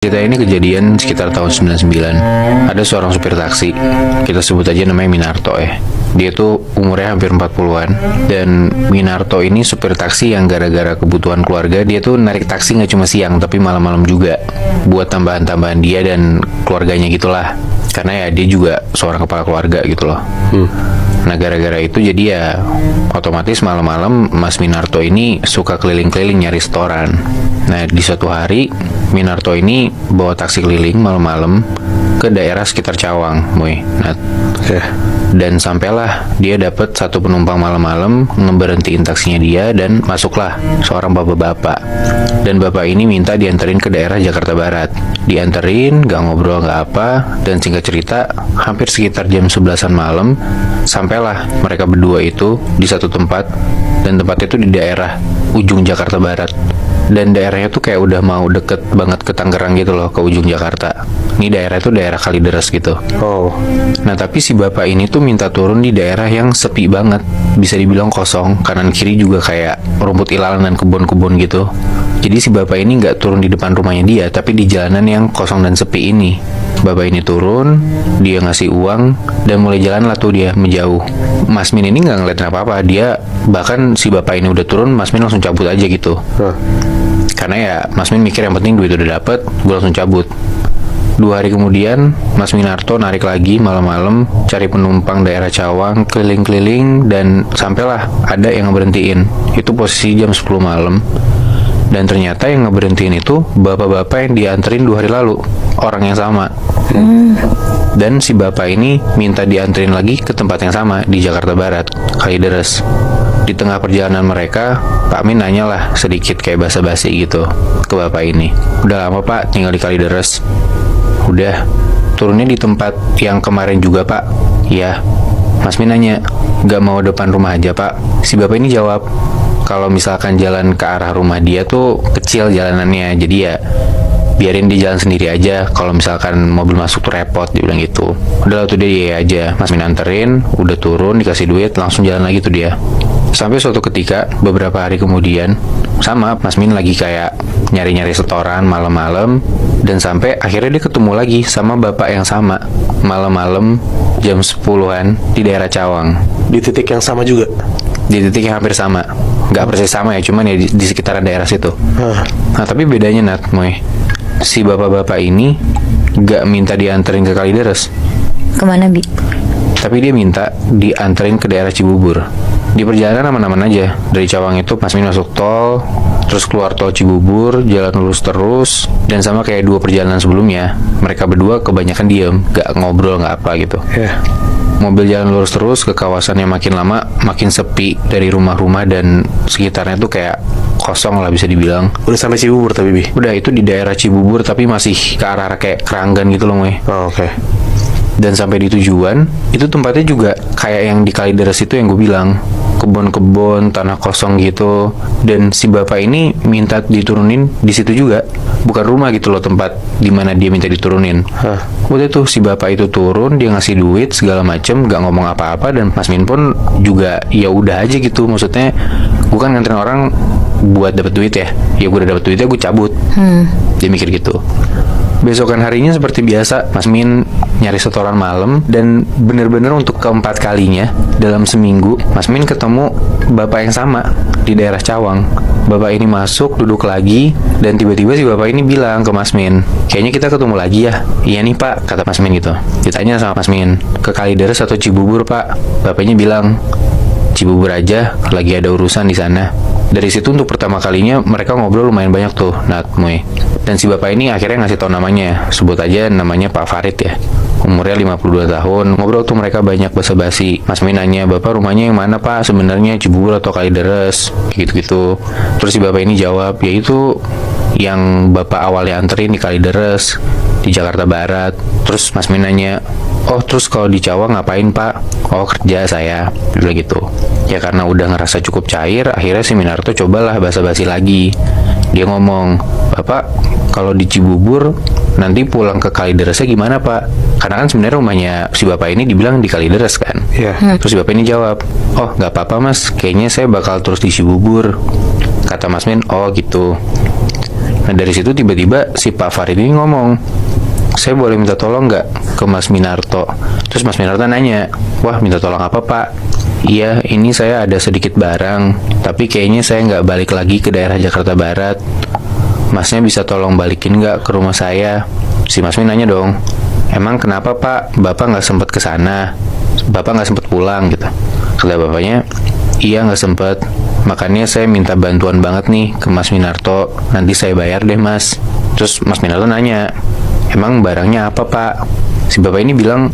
Cerita ini kejadian sekitar tahun 99. Ada seorang supir taksi, kita sebut aja namanya Minarto ya. Dia tuh umurnya hampir 40-an. Dan Minarto ini supir taksi yang gara-gara kebutuhan keluarga, dia tuh narik taksi gak cuma siang, tapi malam-malam juga, buat tambahan-tambahan dia dan keluarganya gitulah. Karena ya dia juga seorang kepala keluarga gitu loh. Nah gara-gara itu jadi ya otomatis malam-malam Mas Minarto ini suka keliling-keliling nyari setoran. Nah di suatu hari Minarto ini bawa taksi keliling malam-malam ke daerah sekitar Cawang, Nah, dan sampailah dia dapat satu penumpang malam-malam, ngeberhentiin taksinya dia dan masuklah seorang bapak-bapak. Dan bapak ini minta dianterin ke daerah Jakarta Barat. Dianterin, gak ngobrol gak apa, dan singkat cerita hampir sekitar jam 11-an malam sampailah mereka berdua itu di satu tempat, dan tempatnya itu di daerah ujung Jakarta Barat. Dan daerahnya tuh kayak udah mau deket banget ke Tangerang gitu loh, ke ujung Jakarta. Ini daerah itu daerah Kalideres gitu. Nah tapi si bapak ini tuh minta turun di daerah yang sepi banget, bisa dibilang kosong, kanan kiri juga kayak rumput ilalang dan kebun-kebun gitu. Jadi si bapak ini nggak turun di depan rumahnya dia, tapi di jalanan yang kosong dan sepi ini. Bapak ini turun, dia ngasih uang, dan mulai jalan lah tuh dia menjauh. Mas Min ini nggak ngeliatin apa-apa, dia bahkan si bapak ini udah turun, Mas Min langsung cabut aja gitu. Karena ya Mas Min mikir yang penting duit udah dapet, gue langsung cabut. 2 hari kemudian Mas Minarto narik lagi malam-malam cari penumpang daerah Cawang, keliling-keliling, dan sampailah ada yang ngeberhentiin. Itu posisi jam 10 malam. Dan ternyata yang ngeberhentiin itu bapak-bapak yang dianterin 2 hari lalu, orang yang sama. Dan si bapak ini minta dianterin lagi ke tempat yang sama di Jakarta Barat, Kalideres. Di tengah perjalanan mereka, Pak Min nanyalah sedikit kayak basa-basi gitu ke bapak ini. Udah lama Pak tinggal di Kalideres? Udah. Turunnya di tempat yang kemarin juga Pak? Iya. Mas Min nanya, gak mau depan rumah aja Pak? Si bapak ini jawab, kalau misalkan jalan ke arah rumah dia tuh kecil jalanannya, jadi ya biarin dia jalan sendiri aja. Kalau misalkan mobil masuk tuh repot, dia bilang gitu. Udah lah tuh dia iya aja. Mas Min anterin, udah turun, dikasih duit, langsung jalan lagi tuh dia. Sampai suatu ketika, beberapa hari kemudian, sama Mas Min lagi kayak nyari-nyari setoran malam-malam, dan sampai akhirnya dia ketemu lagi sama bapak yang sama malam-malam jam 10-an di daerah Cawang. Di titik yang sama juga? Di titik yang hampir sama, nggak persis sama ya, cuman ya di sekitaran daerah situ. Nah tapi bedanya si bapak-bapak ini nggak minta dianterin ke Kalideres. Kemana Bi? Tapi dia minta dianterin ke daerah Cibubur. Di perjalanan aman-aman aja. Dari Cawang itu Mas Min masuk tol, terus keluar tol Cibubur, jalan lurus terus, dan sama kayak 2 perjalanan sebelumnya, mereka berdua kebanyakan diem, gak ngobrol, gak apa gitu. Mobil jalan lurus terus ke kawasan yang makin lama makin sepi dari rumah-rumah, dan sekitarnya tuh kayak kosong lah bisa dibilang. Udah sampai Cibubur tapi Bi? Udah, itu di daerah Cibubur tapi masih ke arah kayak Keranggan gitu loh Dan sampai di tujuan, itu tempatnya juga kayak yang di Kalideres itu yang gue bilang, kebun-kebun, tanah kosong gitu. Dan si bapak ini minta diturunin di situ juga, bukan rumah gitu loh tempat dimana dia minta diturunin. Udah tuh si bapak itu turun, dia ngasih duit segala macem, gak ngomong apa-apa, dan Mas Min pun juga ya udah aja gitu. Maksudnya gue kan nganterin orang buat dapet duit ya gue udah dapet duitnya gue cabut. Dia mikir gitu. Besokan harinya seperti biasa, Mas Min nyari setoran malam, dan bener-bener untuk keempat kalinya dalam seminggu Mas Min ketemu bapak yang sama di daerah Cawang. Bapak ini masuk, duduk lagi, dan tiba-tiba si bapak ini bilang ke Mas Min, kayaknya kita ketemu lagi ya. Iya nih Pak, kata Mas Min gitu. Ditanya sama Mas Min, ke Kalideres atau Cibubur Pak? Bapaknya bilang, Cibubur aja, lagi ada urusan di sana. Dari situ untuk pertama kalinya mereka ngobrol lumayan banyak tuh, Dan si bapak ini akhirnya ngasih tau namanya, sebut aja namanya Pak Farid ya. Umurnya 52 tahun. Ngobrol tuh mereka banyak basa-basi. Mas Min nanya, bapak rumahnya yang mana Pak? Sebenarnya Cibubur atau Kalideres? Gitu-gitu. Terus si bapak ini jawab, ya itu yang bapak awalnya anterin di Kalideres, di Jakarta Barat. Terus Mas Min nanya, oh terus kalau di Cawang ngapain Pak? Oh kerja saya, bilang gitu. Ya karena udah ngerasa cukup cair, akhirnya si Minarto cobalah basa-basi lagi. Dia ngomong, Bapak kalau di Cibubur nanti pulang ke Kalideresnya gimana Pak? Karena kan sebenarnya rumahnya si bapak ini dibilang di Kalideres kan. Terus si bapak ini jawab, oh nggak apa-apa Mas, kayaknya saya bakal terus di Cibubur. Kata Mas Min, oh gitu. Nah dari situ tiba-tiba si Pak Farid ini ngomong, saya boleh minta tolong nggak ke Mas Minarto? Terus Mas Minarto nanya, wah minta tolong apa Pak? Iya, ini saya ada sedikit barang, tapi kayaknya saya nggak balik lagi ke daerah Jakarta Barat. Masnya bisa tolong balikin nggak ke rumah saya? Si Mas Min nanya dong, emang kenapa Pak? Bapak nggak sempat ke sana? Bapak nggak sempat pulang gitu? Kata bapaknya, iya nggak sempat. Makanya saya minta bantuan banget nih ke Mas Minarto. Nanti saya bayar deh Mas. Terus Mas Minarto nanya, emang barangnya apa Pak? Si bapak ini bilang,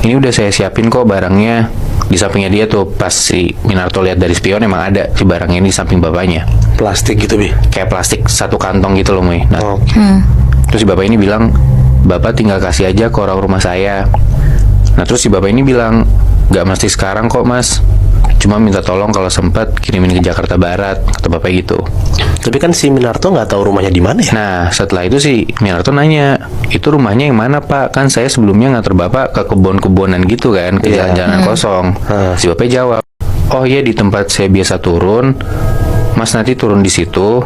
ini udah saya siapin kok barangnya. Di sampingnya dia tuh pas si Minarto lihat dari spion emang ada si barangnya ini di samping bapaknya. Plastik gitu, Bi. Kayak plastik satu kantong gitu loh, Moy. Nah, Oh. terus si bapak ini bilang, bapak tinggal kasih aja ke orang rumah saya. Nah terus si bapak ini bilang, gak mesti sekarang kok Mas. Cuma minta tolong kalau sempat kirimin ke Jakarta Barat, kata bapak gitu. Tapi kan si Minarto nggak tahu rumahnya di mana ya? Nah setelah itu si Minarto nanya, itu rumahnya yang mana Pak? Kan saya sebelumnya nganter bapak ke kebun-kebunan gitu kan, ke Iya. jalan-jalan kosong. Si bapak jawab, oh iya di tempat saya biasa turun. Mas nanti turun di situ.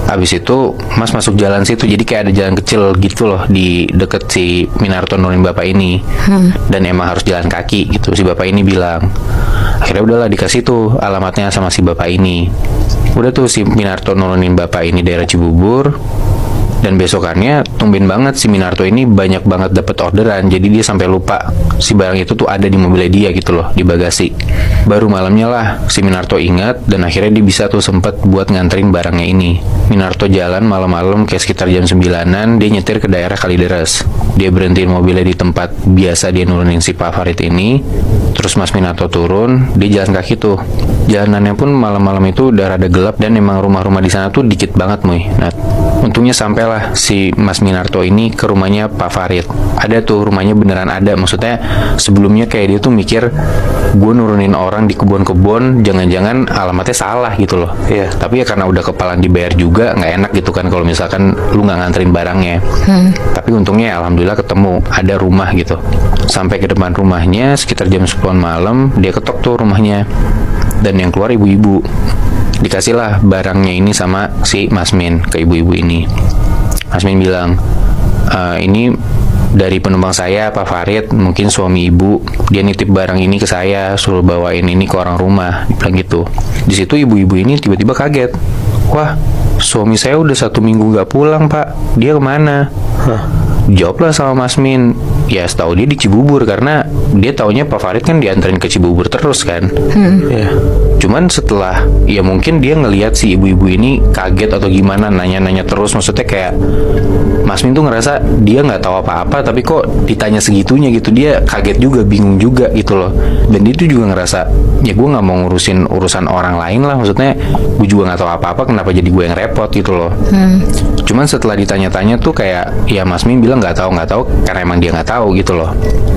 Habis itu Mas masuk jalan situ. Jadi kayak ada jalan kecil gitu loh di deket si Minarto nurunin bapak ini. Dan emang harus jalan kaki gitu si bapak ini bilang. Akhirnya udahlah dikasih tuh alamatnya sama si bapak ini. Udah tuh si Minarto nurunin bapak ini daerah Cibubur. Dan besokannya tumben banget si Minarto ini banyak banget dapet orderan. Jadi dia sampai lupa si barang itu tuh ada di mobilnya dia gitu loh, di bagasi. Baru malamnya lah si Minarto ingat dan akhirnya dia bisa tuh sempet buat nganterin barangnya ini. Minarto jalan malam-malam kayak sekitar jam 9-an, dia nyetir ke daerah Kalideres. Dia berhentiin mobilnya di tempat biasa dia nurunin si Pak Farid ini. Terus Mas Minarto turun, dia jalan kaki tuh. Jalanannya pun malam-malam itu udah rada gelap dan emang rumah-rumah di sana tuh dikit banget, Moy. Nah, untungnya sampailah si Mas Minarto ini ke rumahnya Pak Farid. Ada tuh rumahnya beneran ada. Maksudnya sebelumnya kayak dia tuh mikir, gue nurunin orang di kebun-kebun, jangan-jangan alamatnya salah gitu loh. Iya. Tapi ya karena udah kepalang dibayar juga, nggak enak gitu kan kalau misalkan lu nggak nganterin barangnya. Tapi untungnya alhamdulillah ketemu, ada rumah gitu. Sampai ke depan rumahnya sekitar jam 10 malam, dia ketok tuh rumahnya. Dan yang keluar ibu-ibu. Dikasihlah barangnya ini sama si Mas Min ke ibu-ibu ini. Mas Min bilang, ini dari penumpang saya Pak Farid, mungkin suami ibu, dia nitip barang ini ke saya, suruh bawain ini ke orang rumah, bilang gitu. Di situ ibu-ibu ini tiba-tiba kaget, wah suami saya udah 1 minggu gak pulang Pak, dia kemana? Jawablah sama Mas Min, ya setahu dia di Cibubur karena dia taunya Pak Farid kan dianterin ke Cibubur terus kan. Iya. Cuman setelah, ya mungkin dia ngelihat si ibu-ibu ini kaget atau gimana, nanya-nanya terus. Maksudnya kayak Mas Min tuh ngerasa dia nggak tahu apa-apa, tapi kok ditanya segitunya gitu, dia kaget juga, bingung juga gitu loh. Dan dia tuh juga ngerasa, ya gue nggak mau ngurusin urusan orang lain lah. Maksudnya gue juga nggak tahu apa-apa, kenapa jadi gue yang repot gitu loh. Cuman setelah ditanya-tanya tuh kayak, ya Mas Min bilang nggak tahu karena emang dia nggak tahu gitu loh.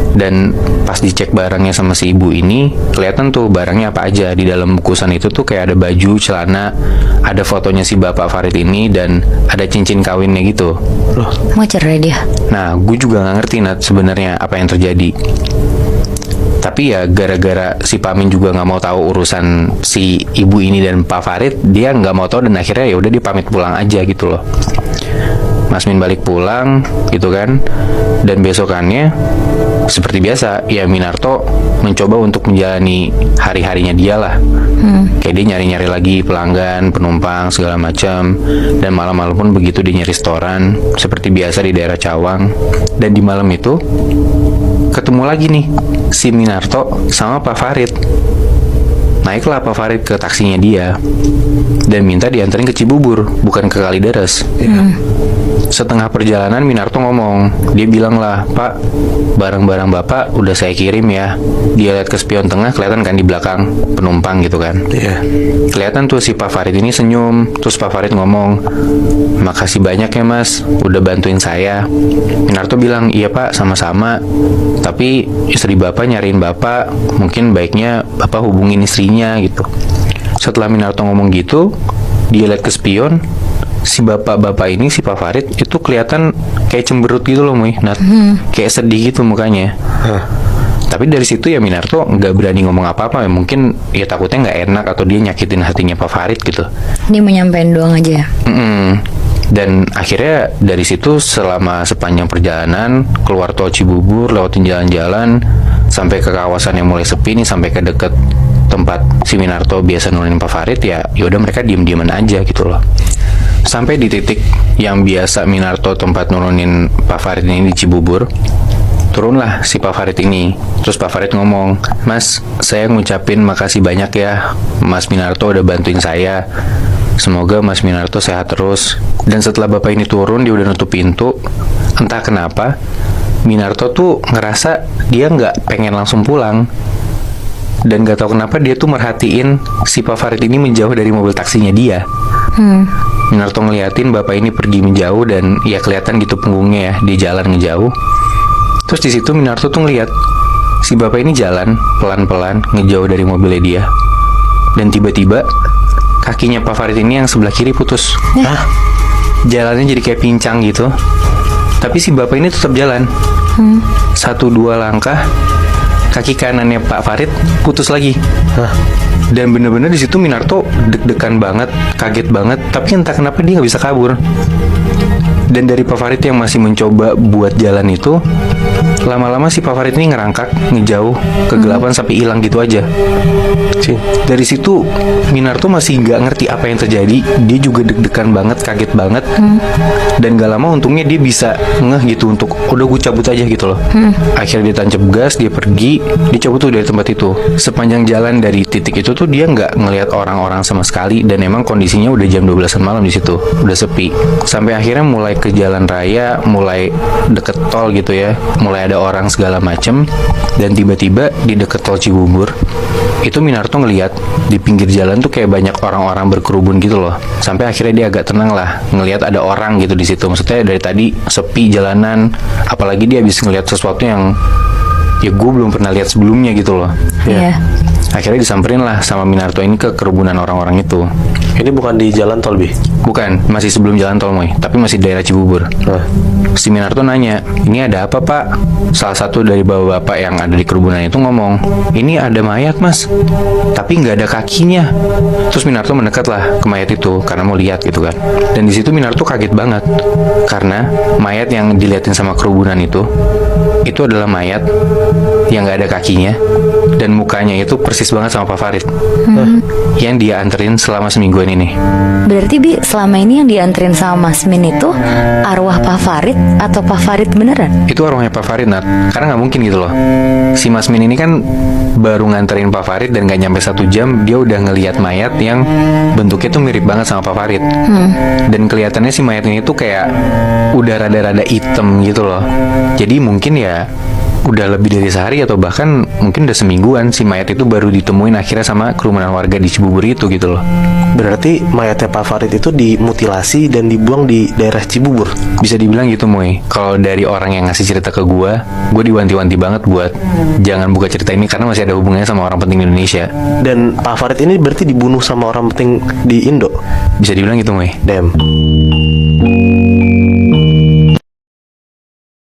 Dan pas dicek barangnya sama si ibu ini, kelihatan tuh barangnya apa aja. Di dalam bungkusan itu tuh kayak ada baju, celana, ada fotonya si Bapak Farid ini, dan ada cincin kawinnya gitu. Loh, Mau cerai dia. Nah, gue juga nggak ngerti Nat sebenarnya apa yang terjadi. Tapi ya gara-gara si Pamin juga nggak mau tahu urusan si ibu ini dan Pak Farid, dia nggak mau tahu dan akhirnya ya udah dia pamit pulang aja gitu loh. Mas Min balik pulang gitu kan, dan besokannya seperti biasa ya Minarto mencoba untuk menjalani hari-harinya dia lah. Kayak dia nyari-nyari lagi pelanggan, penumpang segala macam, dan malam-malam pun begitu dia nyari restoran seperti biasa di daerah Cawang. Dan di malam itu ketemu lagi nih si Minarto sama Pak Farid. Naiklah Pak Farid ke taksinya dia dan minta dianterin ke Cibubur, bukan ke Kalideres. Setengah perjalanan Minarto ngomong, dia bilang lah, Pak, barang-barang Bapak udah saya kirim ya. Dia lihat ke spion tengah, kelihatan kan di belakang penumpang gitu kan. iya. Kelihatan tuh si Pak Farid ini senyum. Terus Pak Farid ngomong, makasih banyak ya Mas, udah bantuin saya. Minarto bilang, iya Pak, sama-sama. Tapi istri Bapak nyariin Bapak, mungkin baiknya Bapak hubungin istrinya gitu. Setelah Minarto ngomong gitu, dia lihat ke spion. Si bapak-bapak ini, si Pak Farid itu kelihatan kayak cemberut gitu loh, Moy. Nah, kayak sedih gitu mukanya. Tapi dari situ ya Minarto nggak berani ngomong apa-apa. Ya mungkin ya takutnya nggak enak atau dia nyakitin hatinya Pak Farid gitu. Dia menyampaikan doang aja. Dan akhirnya dari situ selama sepanjang perjalanan keluar tol Cibubur, lewatin jalan-jalan sampai ke kawasan yang mulai sepi nih, sampai ke deket tempat si Minarto biasa nurunin Pak Farid, ya yaudah mereka diem-dieman aja gitu loh. Sampai di titik yang biasa Minarto tempat nurunin Pak Farid ini di Cibubur, turunlah si Pak Farid ini. Terus Pak Farid ngomong, "Mas, saya ngucapin makasih banyak ya, Mas Minarto udah bantuin saya. Semoga Mas Minarto sehat terus." Dan setelah bapak ini turun, dia udah nutup pintu. Entah kenapa Minarto tuh ngerasa dia nggak pengen langsung pulang. Dan gak tahu kenapa dia tuh merhatiin si Pak Farid ini menjauh dari mobil taksinya dia. Minarto ngeliatin bapak ini pergi menjauh, dan ya kelihatan gitu punggungnya ya, dia jalan ngejauh. Terus di situ Minarto tuh ngeliat si bapak ini jalan pelan-pelan ngejauh dari mobilnya dia. Dan tiba-tiba kakinya Pak Farid ini yang sebelah kiri putus. Hah? Jalannya jadi kayak pincang gitu. Tapi si bapak ini tetap jalan. 1-2 langkah, kaki kanannya Pak Farid putus lagi. Hah? Dan bener-bener di situ Minarto deg-degan banget, kaget banget. Tapi entah kenapa dia nggak bisa kabur. Dan dari Pak Farid yang masih mencoba buat jalan itu, lama-lama si Pak Farid ini ngerangkak, ngejauh, kegelapan sampai hilang gitu aja. Dari situ Minarto masih nggak ngerti apa yang terjadi. Dia juga deg-degan banget, kaget banget. Dan gak lama untungnya dia bisa ngeh gitu untuk udah gue cabut aja gitu loh. Akhirnya dia tancap gas, dia pergi, dia cabut tuh dari tempat itu. Sepanjang jalan dari titik itu tuh dia nggak ngelihat orang-orang sama sekali. Dan emang kondisinya udah jam 12-an malam di situ, udah sepi. Sampai akhirnya mulai ke jalan raya, mulai deket tol gitu ya, mulai ada orang segala macem. Dan tiba-tiba di deket tol Cibubur itu Minarto ngelihat di pinggir jalan tuh kayak banyak orang-orang berkerubun gitu loh. Sampai akhirnya dia agak tenang lah ngelihat ada orang gitu di situ. Maksudnya dari tadi sepi jalanan, apalagi dia habis ngelihat sesuatu yang ya gue belum pernah lihat sebelumnya gitu loh. Iya. Akhirnya disamperin lah sama Minarto ini ke kerubunan orang-orang itu. Ini bukan di jalan tol, Bi? Bukan, masih sebelum jalan tol Moy, tapi masih daerah Cibubur. Si Minarto nanya, "Ini ada apa Pak?" Salah satu dari bapak-bapak yang ada di kerubunan itu ngomong, "Ini ada mayat Mas, tapi nggak ada kakinya." Terus Minarto mendekat lah ke mayat itu karena mau lihat gitu kan. Dan di situ Minarto kaget banget karena mayat yang diliatin sama kerubunan itu adalah mayat yang nggak ada kakinya dan mukanya itu persis banget sama Pak Farid yang dia anterin selama semingguan ini. Berarti Bi, selama ini yang dianterin sama Mas Min itu arwah Pak Farid atau Pak Farid beneran? Itu arwahnya Pak Farid, Nat. Karena nggak mungkin gitu loh. Si Mas Min ini kan baru nganterin Pak Farid dan nggak nyampe 1 jam dia udah ngelihat mayat yang bentuknya tuh mirip banget sama Pak Farid. Dan kelihatannya si mayat ini tuh kayak udah rada-rada hitam gitu loh. Jadi mungkin ya udah lebih dari sehari atau bahkan mungkin udah semingguan si mayat itu baru ditemuin akhirnya sama kerumunan warga di Cibubur itu gitu loh. Berarti mayatnya Pak Farid itu dimutilasi dan dibuang di daerah Cibubur? Bisa dibilang gitu Moy. Kalau dari orang yang ngasih cerita ke gue diwanti-wanti banget buat jangan buka cerita ini karena masih ada hubungannya sama orang penting di Indonesia. Dan Pak Farid ini berarti dibunuh sama orang penting di Indo? Bisa dibilang gitu Moy. Damn.